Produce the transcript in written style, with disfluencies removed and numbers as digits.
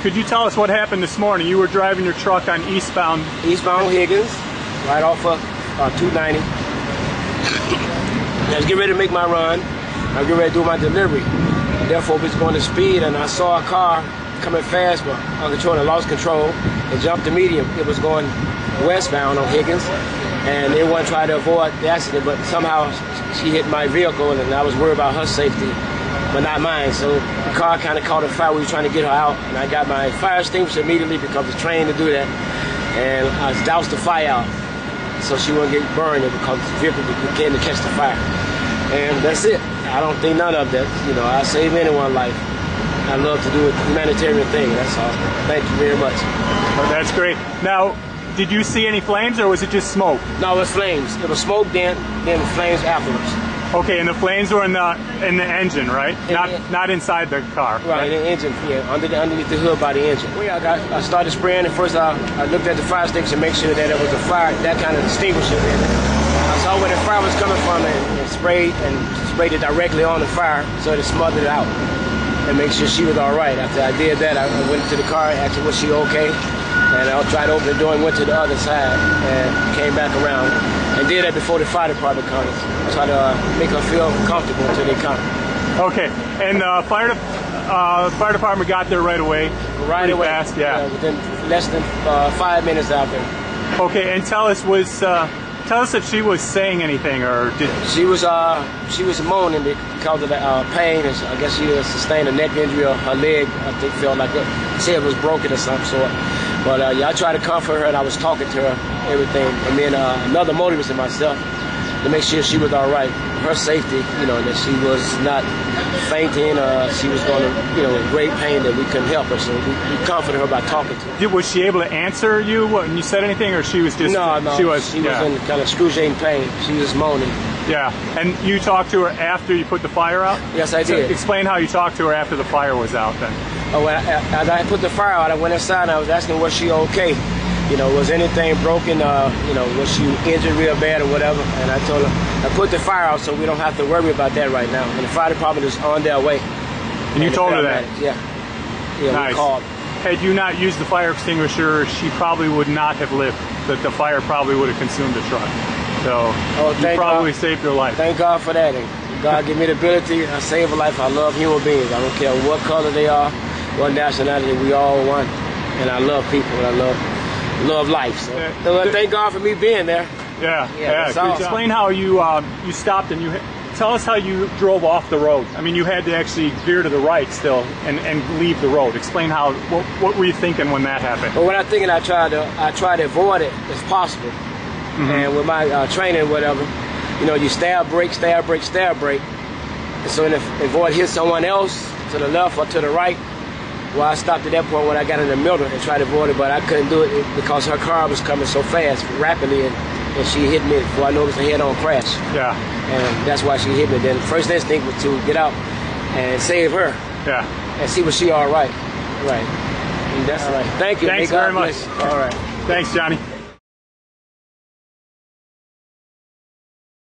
could you tell us what happened this morning? You were driving your truck on eastbound Higgins, right off of 290. I was getting ready to make my run. I was getting ready to do my delivery. Therefore, we was going to speed, and I saw a car coming fast, but uncontrolled and lost control and jumped the median. It was going westbound on Higgins, and they wanted to try to avoid the accident, but somehow she hit my vehicle, and I was worried about her safety, but not mine. So the car kind of caught on fire. We were trying to get her out, and I got my fire extinguisher immediately because I was trained to do that, and I doused the fire out so she wouldn't get burned because the vehicle began to catch the fire. And that's it. I don't think none of that. You know, I save anyone's life. I love to do a humanitarian thing. That's all. Thank you very much. Oh, that's great. Now, did you see any flames, or was it just smoke? No, it was flames. It was smoke, then flames afterwards. Okay, and the flames were in the engine, right? Not inside the car. Right, in the engine. Yeah, underneath the hood by the engine. Well, I started spraying, and first I looked at the fire extinguisher to make sure that it was a fire, that kind of extinguisher. I saw where the fire was coming from, and sprayed it directly on the fire, so it smothered it out, and make sure she was all right. After I did that, I went to the car, asked her was she okay, and I tried to open the door and went to the other side and came back around and did that before the fire department comes. I try to make her feel comfortable until they come. Okay, and the fire department got there right away. Right away. Fast, yeah. Within less than 5 minutes out there. Okay, and tell us if she was saying anything, or did she was moaning because of the pain, and I guess she sustained a neck injury, or her leg I think felt like it said it was broken or some sort. But yeah, I tried to comfort her, and I was talking to her, everything, and then another motorist and myself to make sure she was all right, her safety, you know, that she was not fainting, she was going to, you know, in great pain, that we couldn't help her, so we comforted her by talking to her. Was she able to answer you when you said anything, or she was just... No, she was in kind of excruciating pain. She was moaning. Yeah, and you talked to her after you put the fire out? Yes, I did. So explain how you talked to her after the fire was out, then. Oh, as I put the fire out, I went inside and I was asking, was she okay? You know, was anything broken? You know, was she injured real bad or whatever? And I told her, I put the fire out so we don't have to worry about that right now. And the fire department is on their way. And you told her that? Yeah. Yeah, nice. We called. Had you not used the fire extinguisher, she probably would not have lived. The fire probably would have consumed the truck. So you probably saved her life. Thank God for that. And God give me the ability. I save a life. I love human beings. I don't care what color they are, what nationality. We all one. And I love people. And I love life. So thank God for me being there. Yeah. Explain how you stopped, and tell us how you drove off the road. I mean, you had to actually veer to the right still and leave the road. Explain how. What were you thinking when that happened? Well, when I'm thinking, I tried to avoid it as possible. Mm-hmm. And with my training, whatever, you know, you stab brake, stab brake, stab brake. And so if avoid hit someone else to the left or to the right, well, I stopped at that point when I got in the middle and tried to avoid it, but I couldn't do it because her car was coming so fast, rapidly, and she hit me before I noticed a head-on crash. Yeah. And that's why she hit me. Then the first instinct was to get out and save her. Yeah. And see was she all right. Right. And that's all right. Thank you. Thanks very much. All right. Thanks, Johnny.